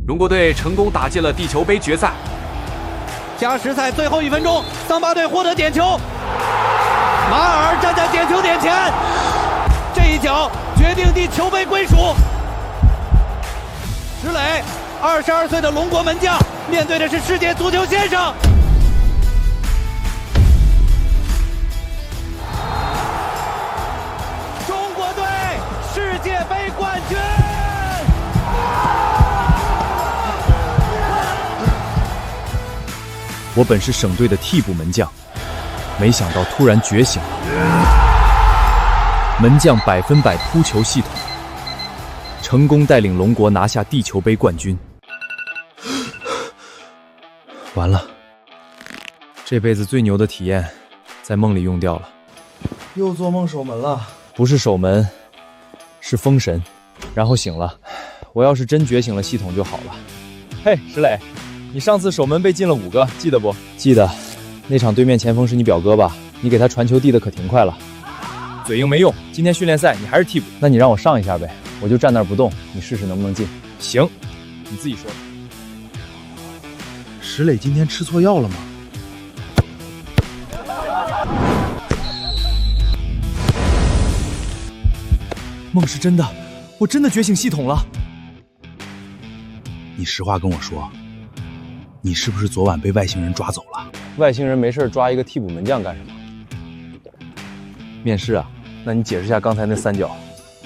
龙国队成功打进了地球杯决赛。加时赛最后1分钟，桑巴队获得点球，马尔站在点球点前，这一脚决定地球杯归属。石磊，22岁的龙国门将，面对的是世界足球先生。中国队世界杯冠军！我本是省队的替补门将，没想到突然觉醒了。门将100%扑球系统，成功带领龙国拿下地球杯冠军。完了，这辈子最牛的体验在梦里用掉了。又做梦守门了？不是守门，是封神，然后醒了。我要是真觉醒了系统就好了。嘿，石磊，你上次守门被进了5个，记得不？记得。那场对面前锋是你表哥吧？你给他传球递的可挺快了。嘴硬没用，今天训练赛你还是替补。那你让我上一下呗，我就站那儿不动，你试试能不能进。行，你自己说。石磊今天吃错药了吗？梦是真的，我真的觉醒系统了。你实话跟我说，你是不是昨晚被外星人抓走了？外星人没事抓一个替补门将干什么？面试啊？那你解释下刚才那3脚，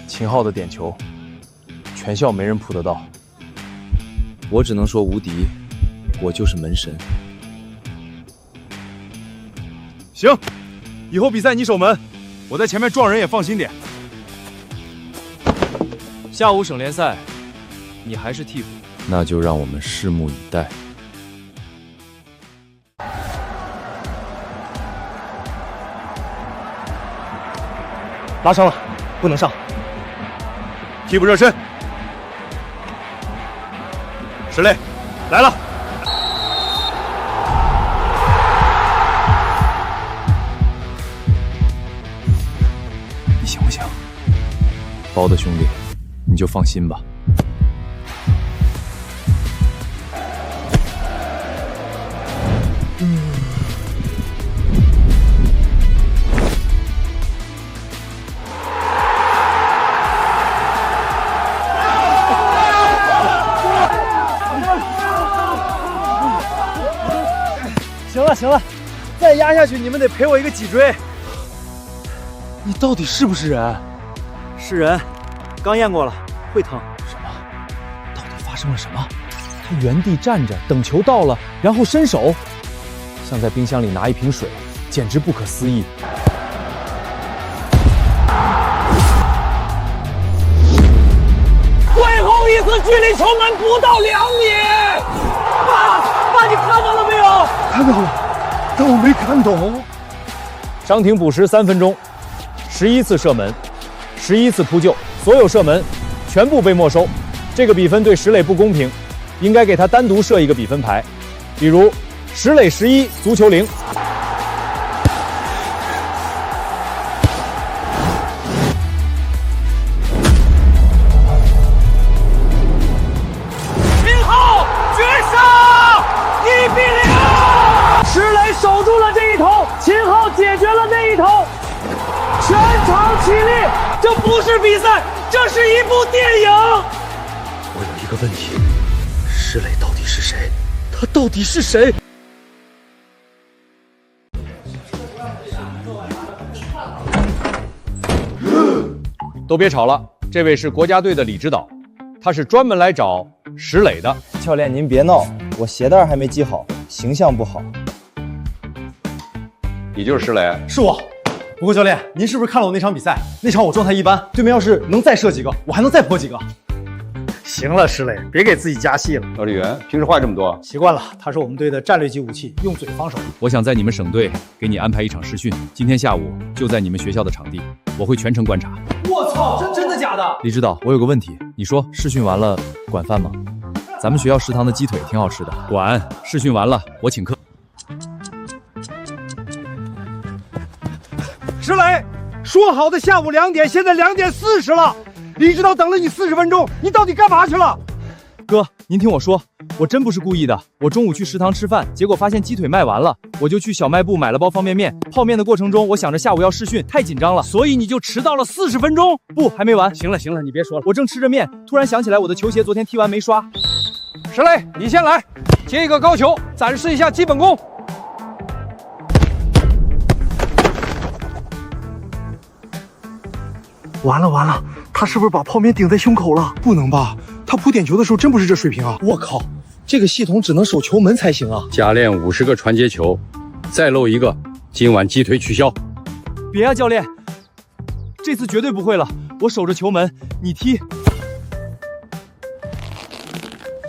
秦昊的点球，全校没人扑得到。我只能说无敌，我就是门神。行，以后比赛你守门，我在前面撞人也放心点。下午省联赛，你还是替补，那就让我们拭目以待。拉伤了，不能上。替补热身。石磊，来了。你行不行？包的兄弟，你就放心吧。行了，再压下去你们得赔我一个脊椎。你到底是不是人？是人，刚验过了，会疼。什么？到底发生了什么？他原地站着等球到了，然后伸手，像在冰箱里拿一瓶水，简直不可思议。最后一次距离球门不到2米。爸，你看到了没有？看到了，但我没看懂。伤停补时3分钟，11次射门，11次扑救，所有射门全部被没收。这个比分对石磊不公平，应该给他单独设一个比分牌，比如石磊11，足球0。秦昊绝杀，1比0。石磊守住了这一投，秦昊解决了那一投，全场起立！这不是比赛，这是一部电影。我有一个问题，石磊到底是谁？他到底是谁？都别吵了，这位是国家队的李指导，他是专门来找石磊的。教练您别闹，我鞋带还没系好，形象不好。你就是石磊？是我。不过教练，您是不是看了我那场比赛？那场我状态一般，对面要是能再射几个，我还能再破几个。行了，石磊，别给自己加戏了。赵丽媛，平时话这么多？习惯了，他是我们队的战略级武器，用嘴防守。我想在你们省队给你安排一场试训，今天下午就在你们学校的场地，我会全程观察。我操，真的假的？李指导，我有个问题，你说试训完了管饭吗？咱们学校食堂的鸡腿挺好吃的。管，试训完了我请客。石磊，说好的下午2点，现在2点40了。李指导等了你40分钟，你到底干嘛去了？哥，您听我说，我真不是故意的。我中午去食堂吃饭，结果发现鸡腿卖完了，我就去小卖部买了包方便面。泡面的过程中，我想着下午要试训，太紧张了，所以你就迟到了40分钟？不，还没完。行了行了，你别说了。我正吃着面，突然想起来我的球鞋昨天踢完没刷。石磊，你先来，接一个高球，展示一下基本功。完了完了，他是不是把泡面顶在胸口了？不能吧，他扑点球的时候真不是这水平啊！我靠，这个系统只能守球门才行啊！加练50个传接球，再漏一个，今晚鸡腿取消。别啊，教练，这次绝对不会了。我守着球门，你踢。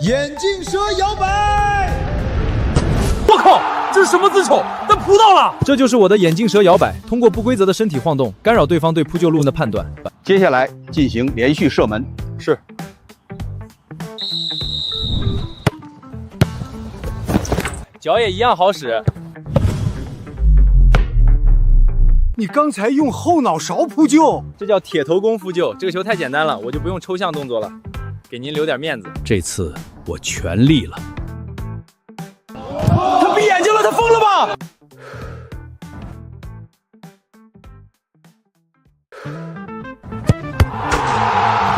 眼镜蛇摇摆，我靠，这是什么自丑？但扑到了！这就是我的眼镜蛇摇摆，通过不规则的身体晃动，干扰对方对扑救路的判断。接下来进行连续射门。是。脚也一样好使。你刚才用后脑勺扑救，这叫铁头功夫救。这个球太简单了，我就不用抽象动作了，给您留点面子。这次我全力了。他闭眼睛了，他疯了吧？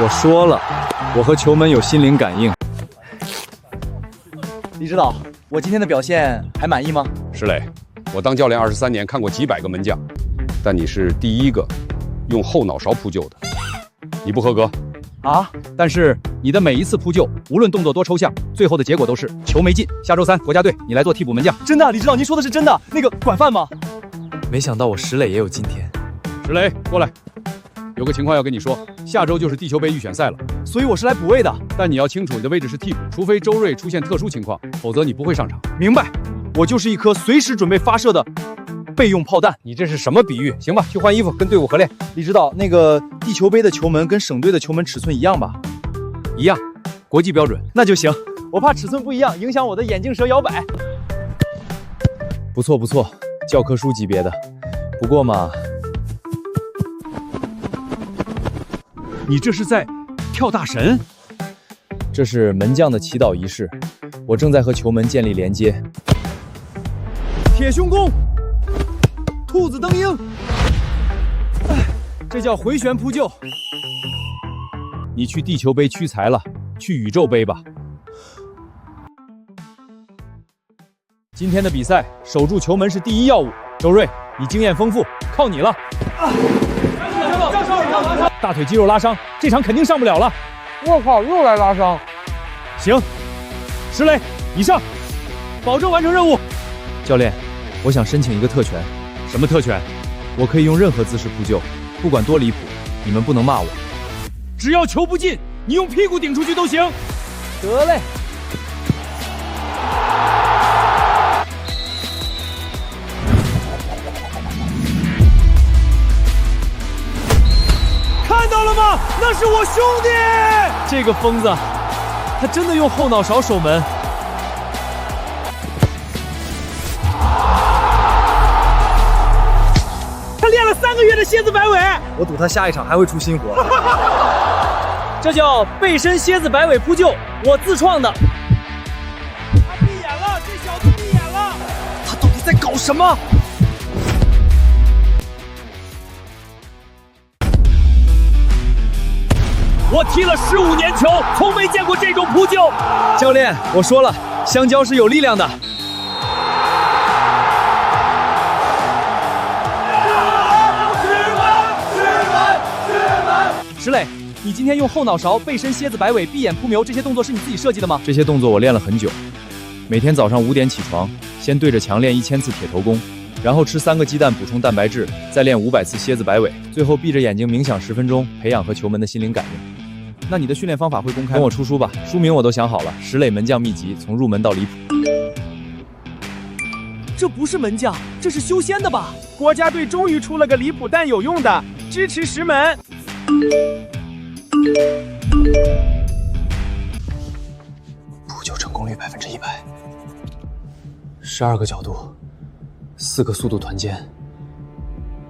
我说了，我和球门有心灵感应。李指导，我今天的表现还满意吗？石磊，我当教练23年，看过几百个门将，但你是第一个用后脑勺扑救的，你不合格。啊！但是你的每一次扑救，无论动作多抽象，最后的结果都是球没进。下周3国家队你来做替补门将。真的，李指导，您说的是真的？那个管饭吗？没想到我石磊也有今天。石磊，过来，有个情况要跟你说，下周就是地球杯预选赛了，所以我是来补位的。但你要清楚你的位置是替补，除非周睿出现特殊情况，否则你不会上场。明白，我就是一颗随时准备发射的备用炮弹。你这是什么比喻？行吧，去换衣服，跟队伍合练。李指导，那个地球杯的球门跟省队的球门尺寸一样吧？一样，国际标准。那就行。我怕尺寸不一样，影响我的眼镜蛇摇摆。不错不错，教科书级别的。不过嘛，你这是在跳大神？这是门将的祈祷仪式，我正在和球门建立连接。铁胸功，兔子蹬鹰，这叫回旋扑救。你去地球杯屈才了，去宇宙杯吧。今天的比赛，守住球门是第一要务。周睿，你经验丰富，靠你了。大腿肌肉拉伤，这场肯定上不了了。我靠，又来拉伤。行，石磊，你上，保证完成任务。教练，我想申请一个特权。什么特权？我可以用任何姿势扑救，不管多离谱，你们不能骂我。只要球不进，你用屁股顶出去都行。得嘞。看到了吗？那是我兄弟！这个疯子，他真的用后脑勺守门。他练了3个月的蝎子摆尾。我赌他下一场还会出新活。这叫背身蝎子摆尾扑救，我自创的。他闭眼了，这小子闭眼了。他到底在搞什么？我踢了15年球，从没见过这种扑救。教练，我说了，香蕉是有力量的。石磊，你今天用后脑勺、背身蝎子摆尾、闭眼扑瞄这些动作是你自己设计的吗？这些动作我练了很久，每天早上5点起床，先对着墙练1000次铁头功，然后吃3个鸡蛋补充蛋白质，再练500次蝎子摆尾，最后闭着眼睛冥想10分钟，培养和球门的心灵感应。那你的训练方法会公开？等我出书吧，书名我都想好了，《石磊门将秘籍：从入门到离谱》。这不是门将，这是修仙的吧？国家队终于出了个离谱但有用的，支持石门。扑救成功率100%。12个角度，4个速度团间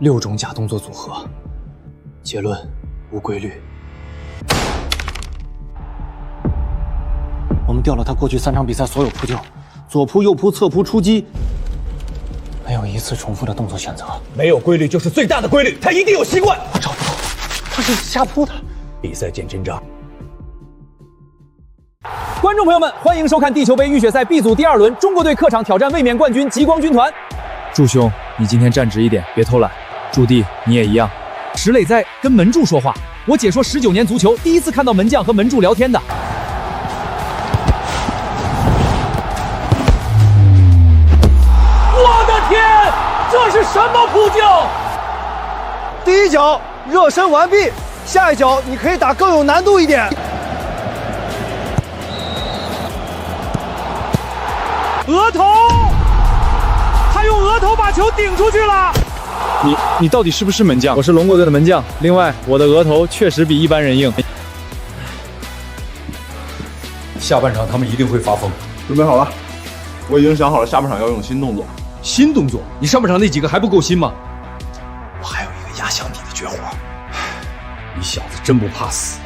，6种假动作组合。结论：无规律。我们掉了他过去3场比赛所有扑救，左扑、右扑、侧扑、出击，没有一次重复的动作选择。没有规律就是最大的规律，他一定有习惯。我找不到，他是瞎扑的。比赛见真章。观众朋友们，欢迎收看地球杯预选赛 B 组第2轮，中国队客场挑战卫冕冠军极光军团。祝兄，你今天站直一点，别偷懒。祝弟，你也一样。石磊在跟门柱说话。我解说19年足球，第一次看到门将和门柱聊天的。我的天，这是什么扑救？第一脚热身完毕，下一脚你可以打更有难度一点。额头，他用额头把球顶出去了。你到底是不是门将？我是龙国队的门将。另外，我的额头确实比一般人硬。下半场他们一定会发疯。准备好了，我已经想好了下半场要用新动作。新动作？你上半场那几个还不够新吗？我还有一个压箱底的绝活。你小子真不怕死！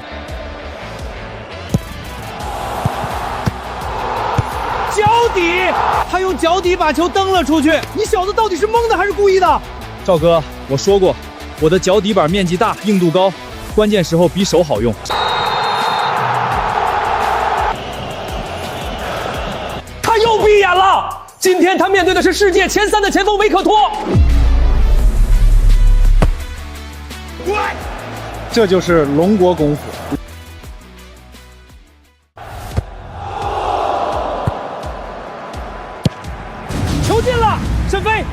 脚底，他用脚底把球蹬了出去。你小子到底是蒙的还是故意的？赵哥，我说过，我的脚底板面积大，硬度高，关键时候比手好用。他又闭眼了。今天他面对的是世界前3的前锋维克托。这就是龙国功夫。球进了，申飞，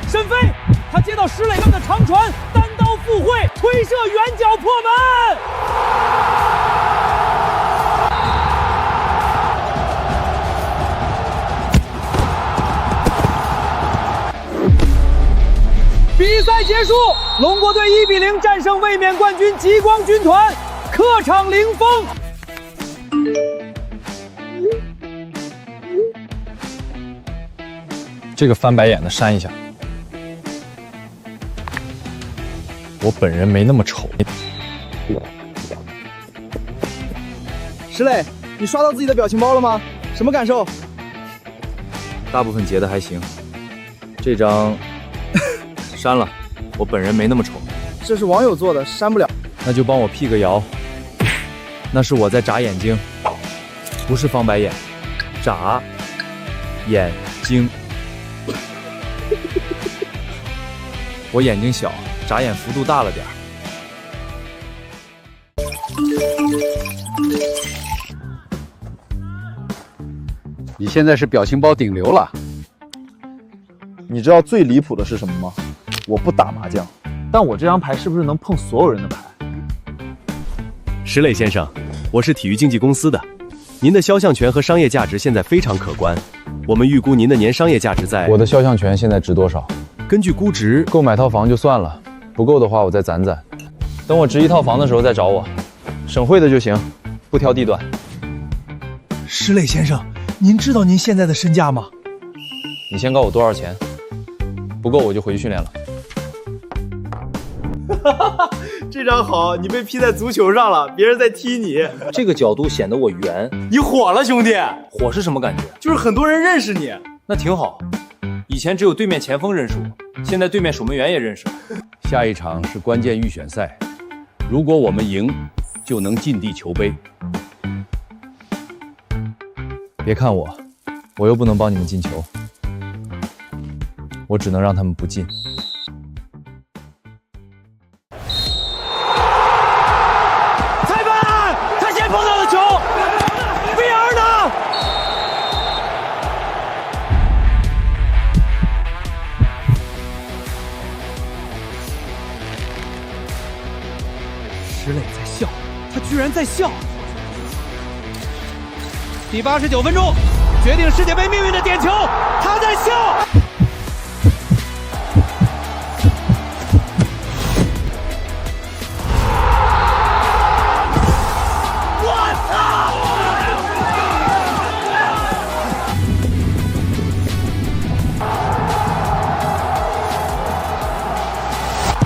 他接到石磊们的长传，单刀赴会，推射远角破门。比赛结束，龙国队1比0战胜卫冕冠军极光军团，客场零封。这个翻白眼的删一下。我本人没那么丑。石磊，你刷到自己的表情包了吗？什么感受？大部分截的还行，这张删了。我本人没那么丑。这是网友做的，删不了。那就帮我辟个谣。那是我在眨眼睛，不是翻白眼，眨眼睛。我眼睛小，眨眼幅度大了点儿。你现在是表情包顶流了。你知道最离谱的是什么吗？我不打麻将，但我这张牌是不是能碰所有人的牌？石磊先生，我是体育经纪公司的，您的肖像权和商业价值现在非常可观，我们预估您的年商业价值在……我的肖像权现在值多少？根据估值，够买套房就算了，不够的话我再攒攒。等我值1套房的时候再找我，省会的就行，不挑地段。石磊先生，您知道您现在的身价吗？你先告我多少钱？不够我就回去训练了。这张好，你被 P 在足球上了，别人在踢你。这个角度显得我圆。你火了，兄弟！火是什么感觉？就是很多人认识你。那挺好。以前只有对面前锋认识我，现在对面守门员也认识我。下一场是关键预选赛，如果我们赢，就能进地球杯。别看我，我又不能帮你们进球，我只能让他们不进。裁判，他先碰到了球 ，VR 呢？石磊在笑，他居然在笑。第89分钟，决定世界杯命运的点球，他在笑。我操！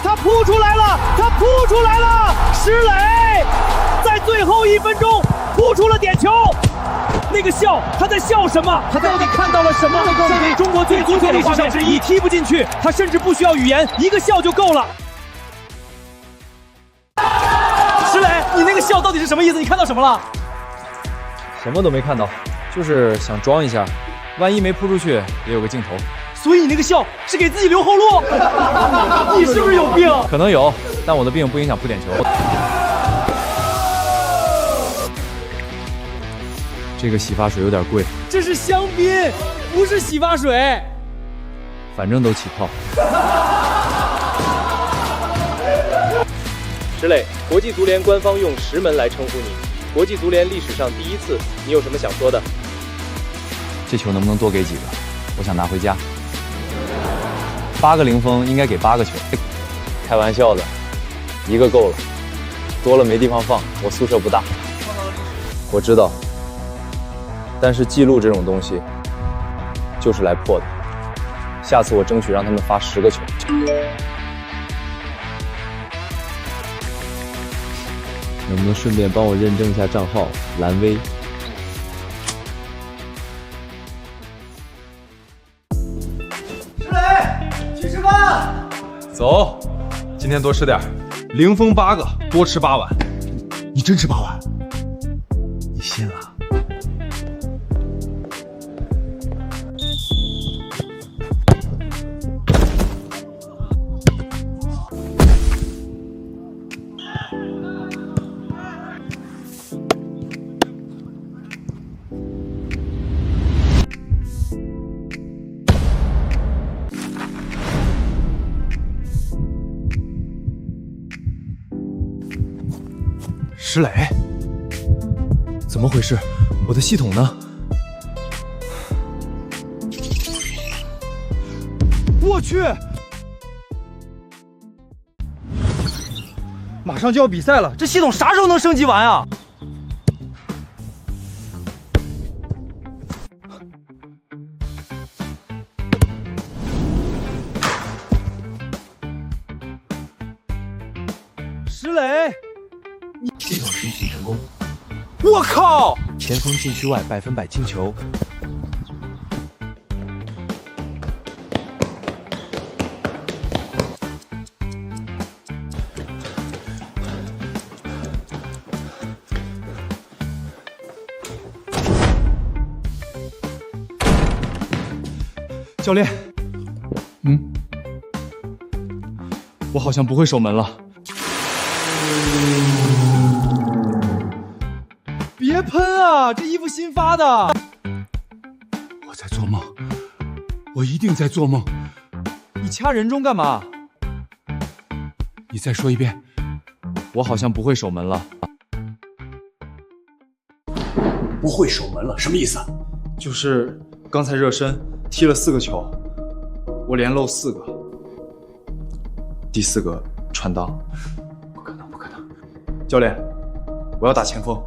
他扑出来了，他扑出来了！石磊在最后1分钟扑出了点球。那个笑，他在笑什么？他到底看到了什么？中国最经典的画面之一，踢不进去，他甚至不需要语言，一个笑就够了。石磊，你那个笑到底是什么意思？你看到什么了？什么都没看到，就是想装一下，万一没扑出去也有个镜头。所以你那个笑是给自己留后路？你是不是有病？可能有，但我的病不影响扑点球。这个洗发水有点贵，这是香槟，不是洗发水。反正都起泡。石磊，国际足联官方用石门来称呼你，国际足联历史上第一次，你有什么想说的？这球能不能多给几个？我想拿回家。8个零封应该给8个球。开玩笑的，1个够了，多了没地方放，我宿舍不大。我知道，但是记录这种东西就是来破的。下次我争取让他们发10个球。能不能顺便帮我认证一下账号蓝威？石磊，去吃饭。走，今天多吃点，0封8个，多吃8碗。你真吃8碗？你信了？石磊，怎么回事？我的系统呢？我去！马上就要比赛了，这系统啥时候能升级完啊？石磊，系统升级成功。我靠！前锋禁区外100%进球。教练，我好像不会守门了。别喷啊！这衣服新发的。我在做梦，我一定在做梦。你掐人中干嘛？你再说一遍。我好像不会守门了。不会守门了，什么意思？就是刚才热身踢了4个球，我连漏4个，第4个传裆。不可能，不可能！教练，我要打前锋。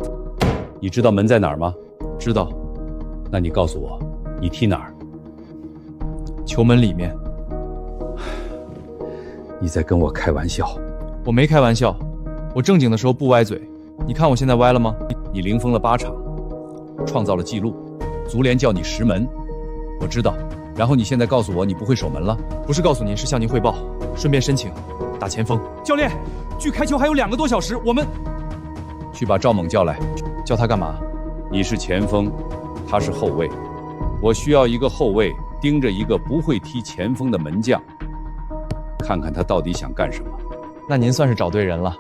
你知道门在哪儿吗？知道。那你告诉我，你踢哪儿？球门里面。你在跟我开玩笑？我没开玩笑，我正经的时候不歪嘴。你看我现在歪了吗？你零封了8场，创造了记录，足联叫你石门，我知道。然后你现在告诉我你不会守门了？不是告诉您，是向您汇报，顺便申请打前锋。教练，距开球还有2个多小时，我们去把赵猛叫来。叫他干嘛？你是前锋，他是后卫，我需要一个后卫盯着一个不会踢前锋的门将，看看他到底想干什么。那您算是找对人了。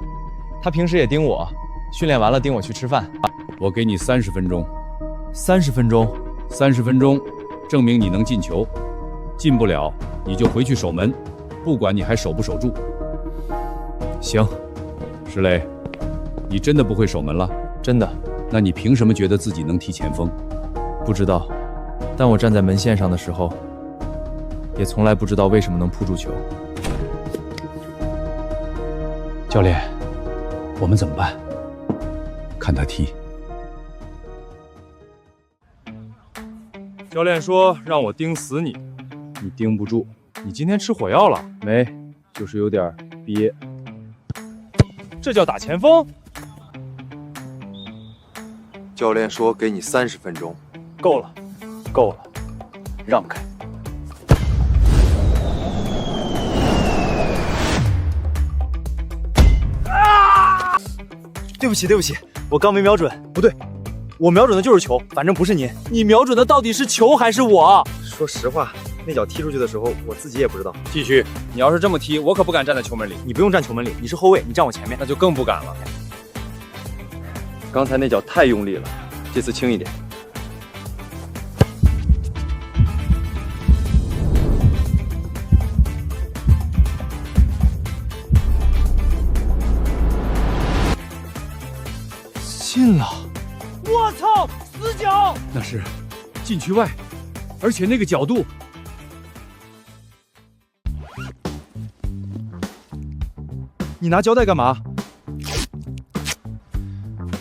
他平时也盯我，训练完了盯我去吃饭。我给你30分钟。30分钟？30分钟，证明你能进球。进不了，你就回去守门，不管你还守不守住。行。石磊，你真的不会守门了？真的。那你凭什么觉得自己能踢前锋？不知道，但我站在门线上的时候，也从来不知道为什么能扑住球。教练，我们怎么办？看他踢。教练说让我盯死你，你盯不住。你今天吃火药了没？就是有点憋。这叫打前锋？教练说给你30分钟。够了，够了，让开。啊！对不起，对不起，我刚没瞄准。不对，我瞄准的就是球，反正不是您。你瞄准的到底是球还是我？说实话，那脚踢出去的时候，我自己也不知道。继续，你要是这么踢，我可不敢站在球门里。你不用站球门里，你是后卫，你站我前面，那就更不敢了。刚才那脚太用力了，这次轻一点。进了！我操，死角！那是禁区外，而且那个角度。你拿胶带干嘛？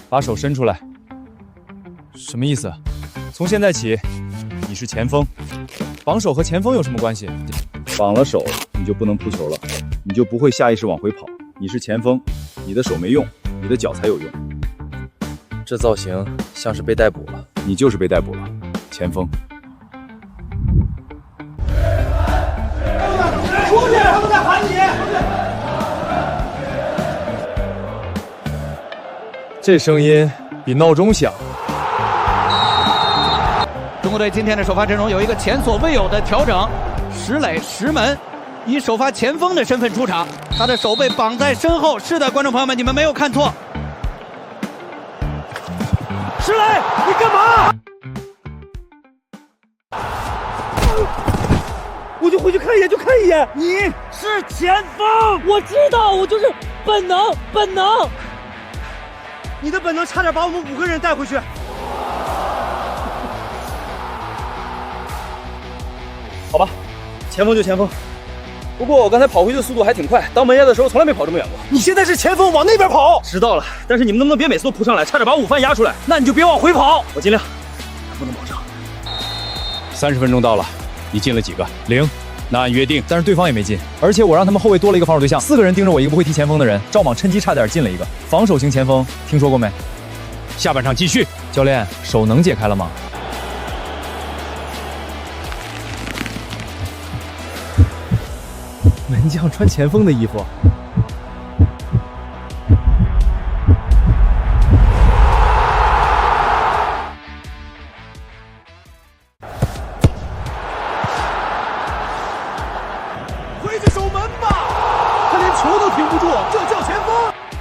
把手伸出来。什么意思？从现在起，你是前锋。绑手和前锋有什么关系？绑了手，你就不能扑球了，你就不会下意识往回跑。你是前锋，你的手没用，你的脚才有用。这造型像是被逮捕了。你就是被逮捕了，前锋。出去！他们在喊你！这声音比闹钟响。中国队今天的首发阵容有一个前所未有的调整，石磊石门以首发前锋的身份出场，他的手被绑在身后。是的，观众朋友们，你们没有看错。石磊，你干嘛？我就回去看一眼，就看一眼。你是前锋，我知道，我就是本能。你的本能差点把我们5个人带回去。好吧，前锋就前锋。不过我刚才跑回去的速度还挺快，当门牙的时候从来没跑这么远过。你现在是前锋，往那边跑。知道了，但是你们能不能别每次都扑上来，差点把午饭压出来？那你就别往回跑。我尽量，不能保证。 30分钟到了，你进了几个？0。那按约定，但是对方也没进，而且我让他们后卫多了一个防守对象，4个人盯着我一个不会踢前锋的人，赵莽趁机差点进了一个防守型前锋，听说过没？下半场继续。教练，手能解开了吗？门将穿前锋的衣服。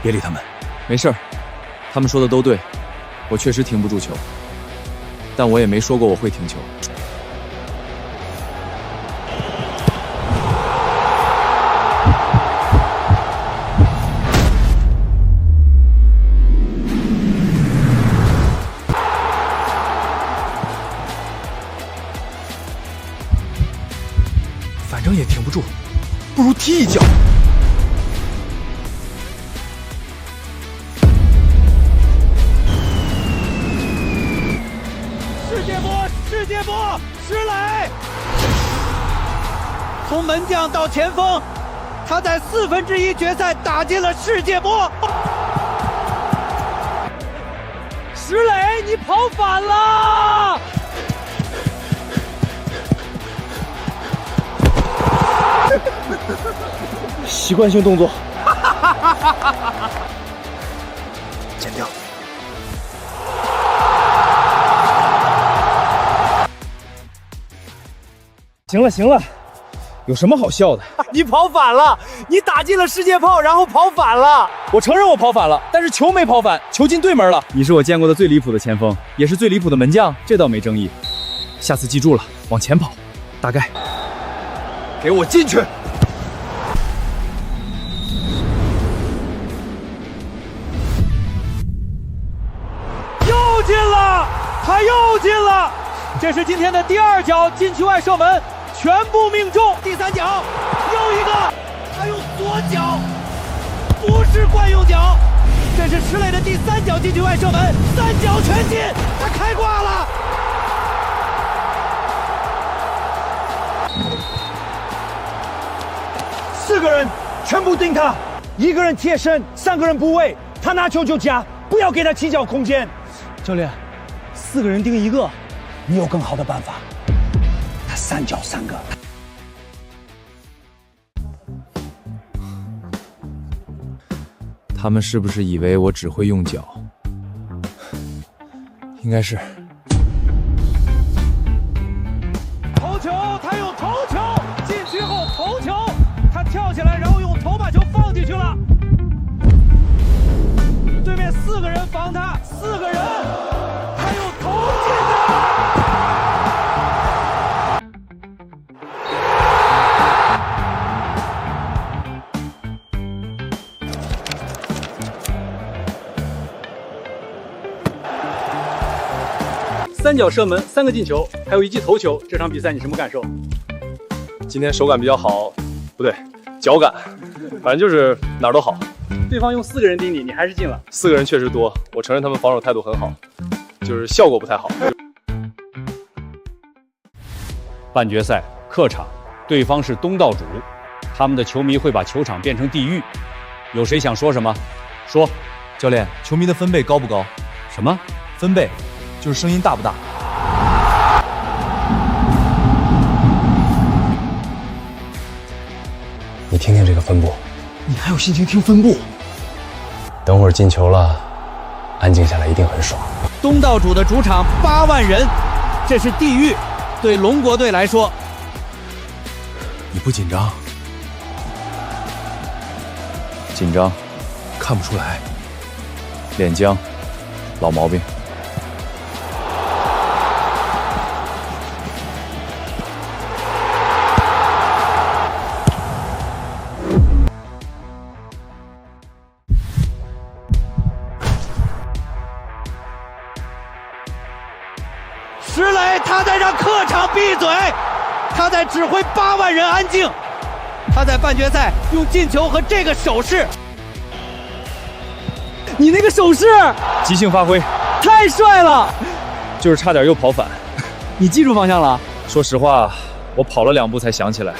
别理他们，没事儿，他们说的都对，我确实停不住球，但我也没说过我会停球。反正也停不住，不如踢一脚。 世界波，石磊从门将到前锋，他在1/4决赛打进了世界波。石磊，你跑反了！习惯性动作，剪掉。 行了行了，有什么好笑的？你跑反了，你打进了世界炮，然后跑反了。我承认我跑反了，但是球没跑反，球进对门了。你是我见过的最离谱的前锋，也是最离谱的门将，这倒没争议。下次记住了，往前跑，大概。给我进去！又进了，他又进了，这是今天的第2脚禁区外射门。 全部命中，第3脚，又一个，他用左脚，不是惯用脚，这是石磊的第3脚禁区外射门，3脚全进，他开挂了。4个人全部盯他，1个人贴身，3个人补位，他拿球就夹，不要给他起脚空间。教练， 4个人盯1个，你有更好的办法。他3脚3个。他们是不是以为我只会用脚？应该是。头球，他用头球禁区后头球，他跳起来，然后用头把球放进去了。对面4个人防他，4个人，他用头进的。3脚射门，3个进球，还有1记头球。这场比赛你什么感受？今天手感比较好，不对，脚感，反正就是哪儿都好。对方用4个人盯你，你还是进了。4个人确实多，我承认他们防守态度很好，就是效果不太好。半决赛客场，对方是东道主，他们的球迷会把球场变成地狱。有谁想说什么？说。教练，球迷的分贝高不高？什么分贝？就是声音大不大？你听听这个分布，你还有心情听分布？等会儿进球了，安静下来一定很爽。东道主的主场8万人，这是地狱。对龙国队来说，你不紧张？紧张，看不出来。脸僵，老毛病。石磊，他在让客场闭嘴，他在指挥8万人安静，他在半决赛用进球和这个手势。你那个手势，即兴发挥，太帅了！就是差点又跑反。你记住方向了？说实话，我跑了2步才想起来。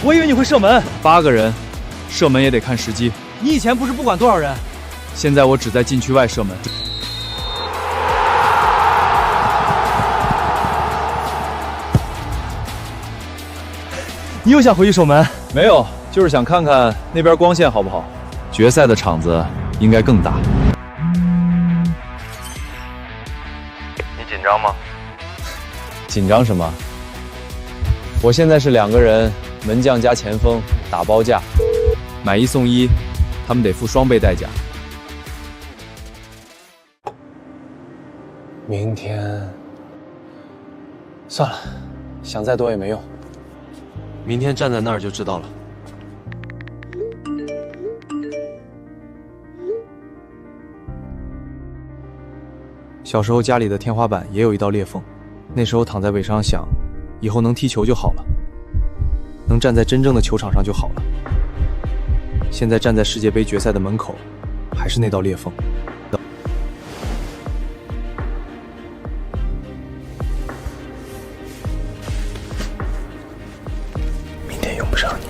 我以为你会射门。8个人，射门也得看时机。你以前不是不管多少人？现在我只在禁区外射门。你又想回去守门？没有，就是想看看那边光线好不好。决赛的场子应该更大。你紧张吗？紧张什么？我现在是2个人，门将加前锋，打包价，买1送1，他们得付双倍代价。明天算了，想再多也没用。明天站在那儿就知道了。小时候家里的天花板也有一道裂缝，那时候躺在苇上想，以后能踢球就好了，能站在真正的球场上就好了。现在站在世界杯决赛的门口，还是那道裂缝。明天用不上你。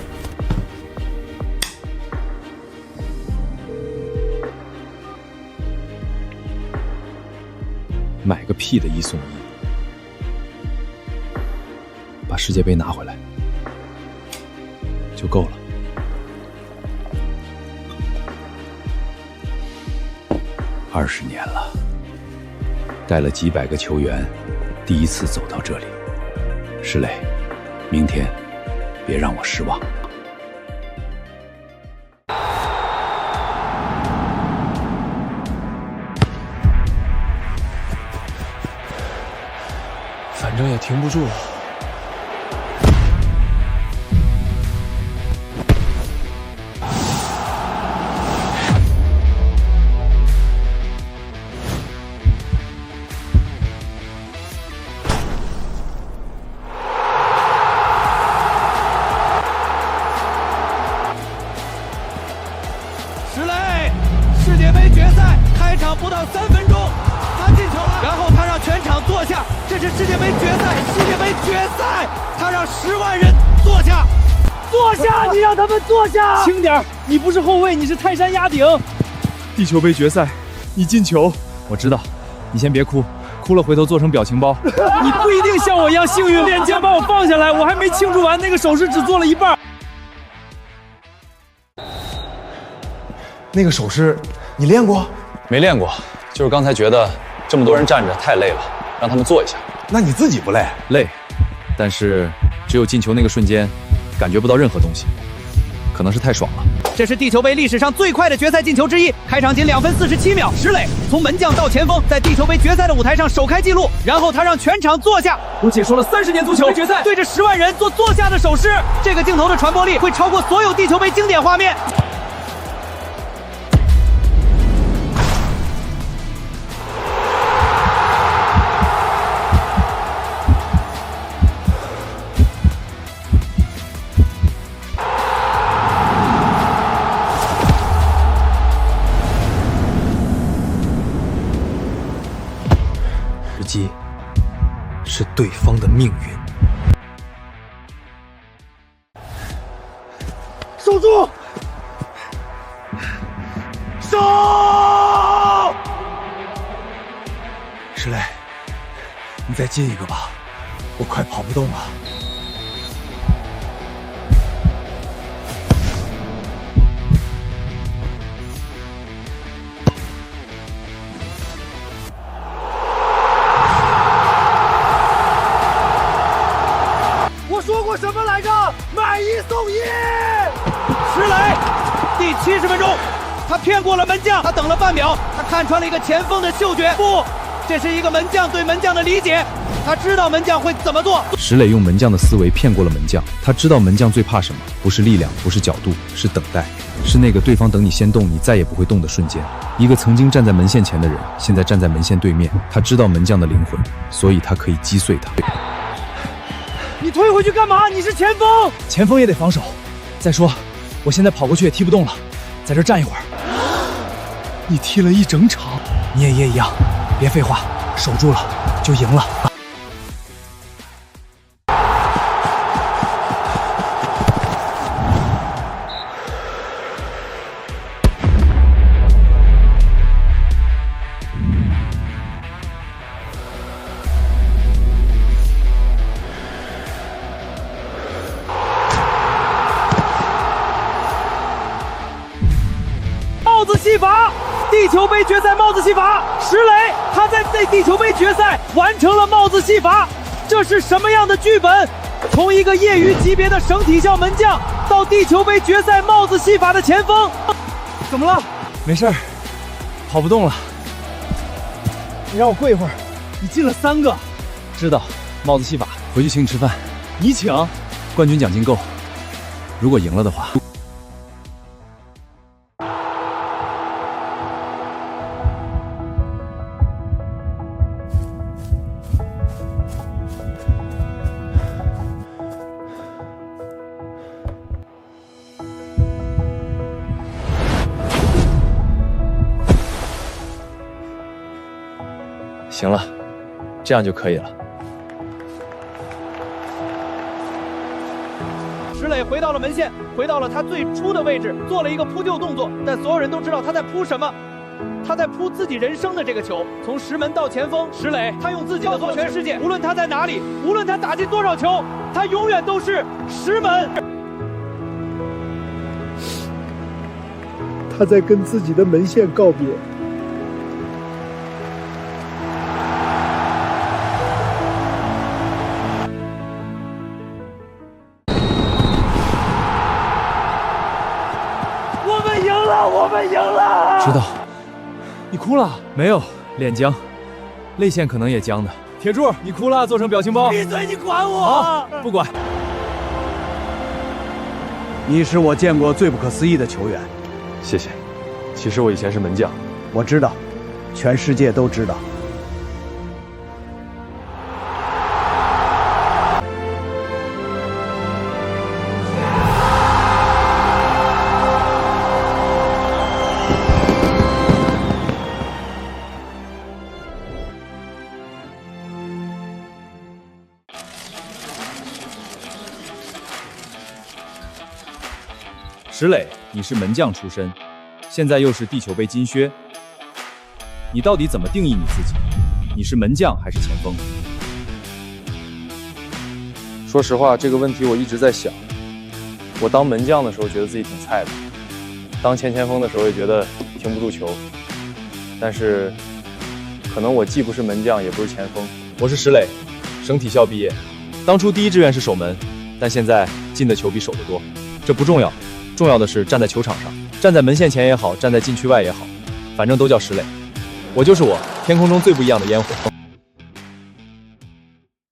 买个屁的1送1，把世界杯拿回来就够了。20年了，带了几百个球员，第一次走到这里。石磊，明天别让我失望。反正也停不住。石磊，世界杯决赛开场不到3分钟，他进球了，然后他让全场坐下。这是世界杯决赛，世界杯决赛，他让10万人坐下，坐下！你让他们坐下！轻点，你不是后卫，你是泰山压顶。地球杯决赛，你进球，我知道，你先别哭，哭了回头做成表情包。你不一定像我一样幸运，练将把我放下来，我还没庆祝完，那个手势只做了一半。那个手势你练过？没练过，就是刚才觉得这么多人站着太累了，让他们坐一下。那你自己不累？累，但是只有进球那个瞬间，感觉不到任何东西，可能是太爽了。这是地球杯历史上最快的决赛进球之一，开场仅2分47秒，石磊从门将到前锋，在地球杯决赛的舞台上首开纪录，然后他让全场坐下。我解说了30年足球决赛，对着10万人做坐下的手势，这个镜头的传播力会超过所有地球杯经典画面。是对方的命运。守住！守！石磊，你再进一个吧，我快跑不动了。什么来着？买1送1！石磊，第70分钟，他骗过了门将，他等了半秒，他看穿了一个前锋的嗅觉。不，这是一个门将对门将的理解，他知道门将会怎么做。石磊用门将的思维骗过了门将，他知道门将最怕什么，不是力量，不是角度，是等待，是那个对方等你先动，你再也不会动的瞬间。一个曾经站在门线前的人，现在站在门线对面，他知道门将的灵魂，所以他可以击碎他。你退回去干嘛？你是前锋，前锋也得防守。再说，我现在跑过去也踢不动了，在这站一会儿。你踢了一整场，你也一样，别废话，守住了就赢了。帽子戏法，地球杯决赛帽子戏法，石磊他在地球杯决赛完成了帽子戏法，这是什么样的剧本？从一个业余级别的省体校门将到地球杯决赛帽子戏法的前锋，怎么了？没事儿，跑不动了。你让我跪一会儿，你进了3个。知道，帽子戏法，回去请你吃饭。你请，冠军奖金够。如果赢了的话。行了，这样就可以了。石磊回到了门线，回到了他最初的位置，做了一个扑救动作，但所有人都知道他在扑什么，他在扑自己人生的这个球，从石门到前锋。石磊，他用自己的做全世界，无论他在哪里，无论他打进多少球，他永远都是石门。他在跟自己的门线告别。我们赢了！知道。你哭了？没有，脸僵，泪腺可能也僵的。铁柱，你哭了，做成表情包。闭嘴！你管我？好，不管。你是我见过最不可思议的球员。谢谢。其实我以前是门将。我知道，全世界都知道。石磊，你是门将出身，现在又是地球杯金靴，你到底怎么定义你自己？你是门将还是前锋？说实话，这个问题我一直在想。我当门将的时候觉得自己挺菜的，当前锋的时候也觉得停不住球，但是可能我既不是门将，也不是前锋。我是石磊，省体校毕业，当初第一志愿是守门，但现在进的球比守的多。这不重要，重要的是站在球场上，站在门线前也好，站在禁区外也好，反正都叫石磊。我就是我，天空中最不一样的烟火。